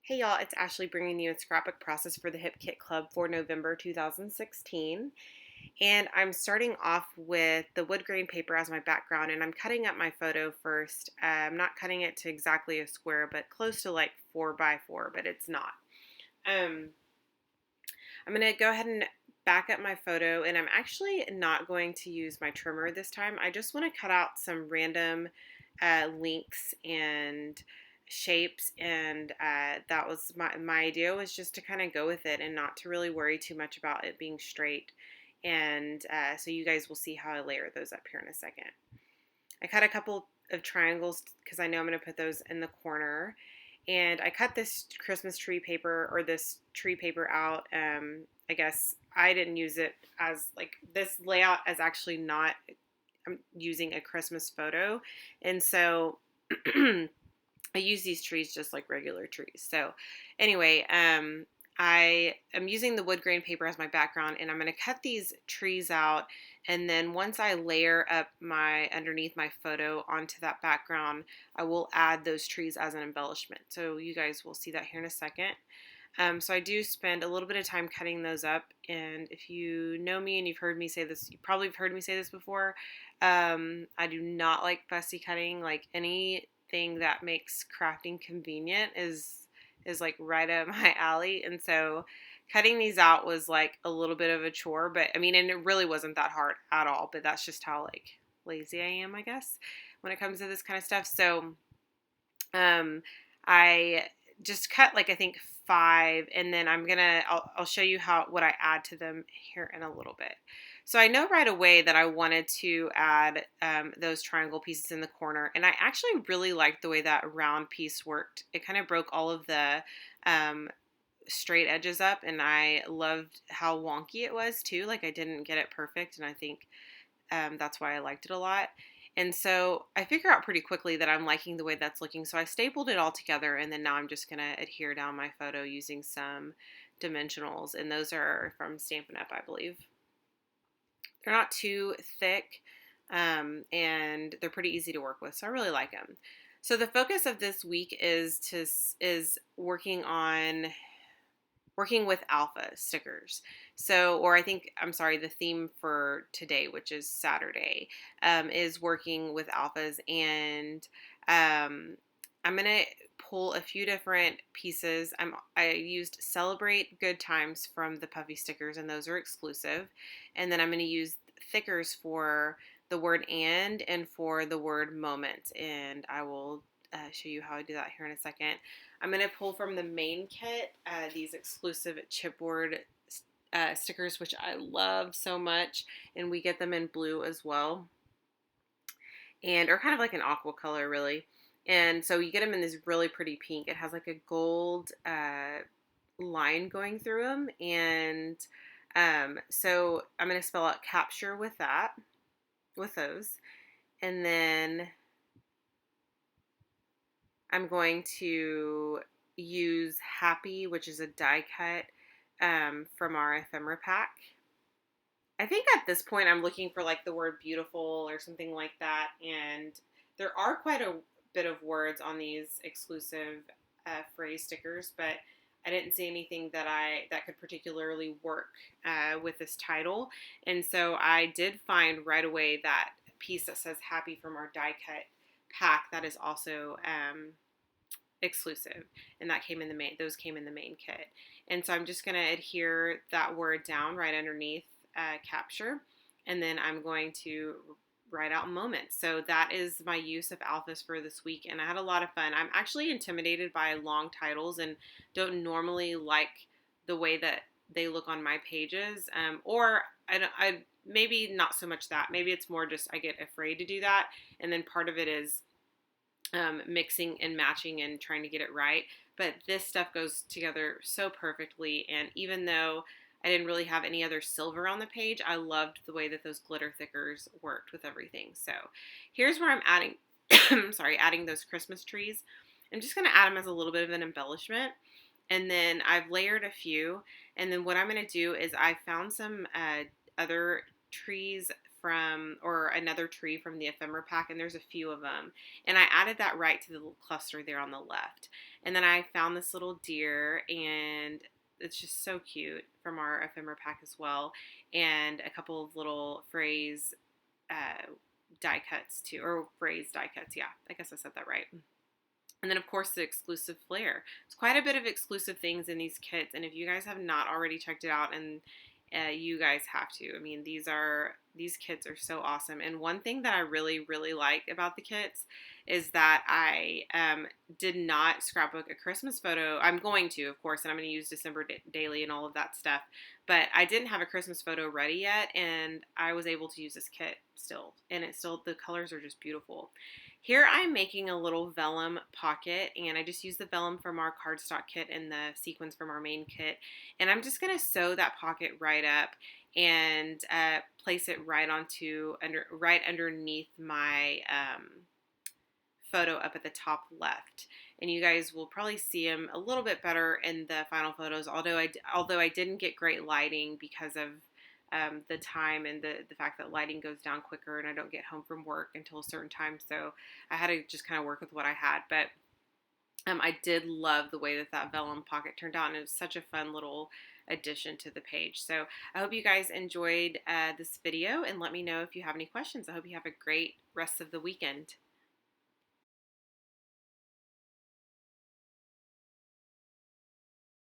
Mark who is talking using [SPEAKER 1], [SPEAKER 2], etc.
[SPEAKER 1] Hey y'all, it's Ashley bringing you a scrapbook process for the Hip Kit Club for November 2016. And I'm starting off with the wood grain paper as my background, and I'm cutting up my photo first. I'm not cutting it to exactly a square, but close to like 4 by 4, but it's not. Um, I'm going to go ahead and back up my photo, and I'm actually not going to use my trimmer this time. I just want to cut out some random links and shapes, and that was my idea, was just to kind of go with it and not to really worry too much about it being straight. And so you guys will see how I layer those up here in a second. I cut a couple of triangles because I know I'm going to put those in the corner. And I cut this Christmas tree paper, or this tree paper out. I guess I didn't use it as like, this layout is actually not, I'm using a Christmas photo. And so I use these trees just like regular trees. So anyway, I am using the wood grain paper as my background, and I'm going to cut these trees out. And then once I layer up my underneath my photo onto that background, I will add those trees as an embellishment. So you guys will see that here in a second. So I do spend a little bit of time cutting those up. And if you know me and you've heard me say this, you probably have heard me say this before. I do not like fussy cutting. Like, anything that makes crafting convenient is like right up my alley. And so cutting these out was like a little bit of a chore, but I mean, and it really wasn't that hard at all. But that's just how like lazy I am, I guess, when it comes to this kind of stuff. So um, I just cut like, I think, 5, and then I'll show you what I add to them here in a little bit. So I know right away that I wanted to add those triangle pieces in the corner, and I actually really liked the way that round piece worked. It kind of broke all of the um, straight edges up, and I loved how wonky it was too. Like, I didn't get it perfect, and I think that's why I liked it a lot. And so I figure out pretty quickly that I'm liking the way that's looking. So I stapled it all together, and then now I'm just going to adhere down my photo using some dimensionals. And those are from Stampin' Up, I believe. They're not too thick, and they're pretty easy to work with. So I really like them. So the focus of this week is working with alpha stickers. So, or I think, I'm sorry, the theme for today, which is Saturday, is working with alphas. And I'm going to pull a few different pieces. I used Celebrate Good Times from the Puffy stickers, and those are exclusive. And then I'm going to use thickers for the word and for the word moment. And I will show you how I do that here in a second. I'm going to pull from the main kit these exclusive chipboard stickers, which I love so much, and we get them in blue as well, and are kind of like an aqua color, really. And so you get them in this really pretty pink. It has like a gold line going through them, and so I'm going to spell out capture with those, and then I'm going to use Happy, which is a die cut from our ephemera pack. I think at this point I'm looking for like the word beautiful or something like that, and there are quite a bit of words on these exclusive phrase stickers, but I didn't see anything that could particularly work with this title, and so I did find right away that piece that says Happy from our die cut pack that is also exclusive, and those came in the main kit. And so I'm just going to adhere that word down right underneath capture, and then I'm going to write out moment. So that is my use of alphas for this week, and I had a lot of fun. I'm actually intimidated by long titles and don't normally like the way that they look on my pages, or I maybe not so much that. Maybe it's more just I get afraid to do that, and then part of it is mixing and matching and trying to get it right. But this stuff goes together so perfectly, and even though I didn't really have any other silver on the page, I loved the way that those glitter thickers worked with everything. So here's where I'm adding, adding those Christmas trees. I'm just going to add them as a little bit of an embellishment. And then I've layered a few. And then what I'm going to do is I found some other trees from, or another tree from the ephemera pack, and there's a few of them. And I added that right to the little cluster there on the left. And then I found this little deer, and it's just so cute, from our ephemera pack as well. And a couple of little phrase die cuts too, or phrase die cuts. Yeah, I guess I said that right. And then, of course, the exclusive flare. There's quite a bit of exclusive things in these kits, and if you guys have not already checked it out, and you guys have to. I mean, these kits are so awesome. And one thing that I really, really like about the kits is that I did not scrapbook a Christmas photo. I'm going to, of course, and I'm going to use December daily and all of that stuff. But I didn't have a Christmas photo ready yet, and I was able to use this kit still. And the colors are just beautiful. Here I'm making a little vellum pocket, and I just used the vellum from our cardstock kit and the sequins from our main kit. And I'm just going to sew that pocket right up and place it right underneath my photo up at the top left. And you guys will probably see them a little bit better in the final photos, although I didn't get great lighting because of the time and the fact that lighting goes down quicker, and I don't get home from work until a certain time, so I had to just kind of work with what I had. But I did love the way that vellum pocket turned out, and it was such a fun little addition to the page. So I hope you guys enjoyed this video, and let me know if you have any questions. I hope you have a great rest of the weekend.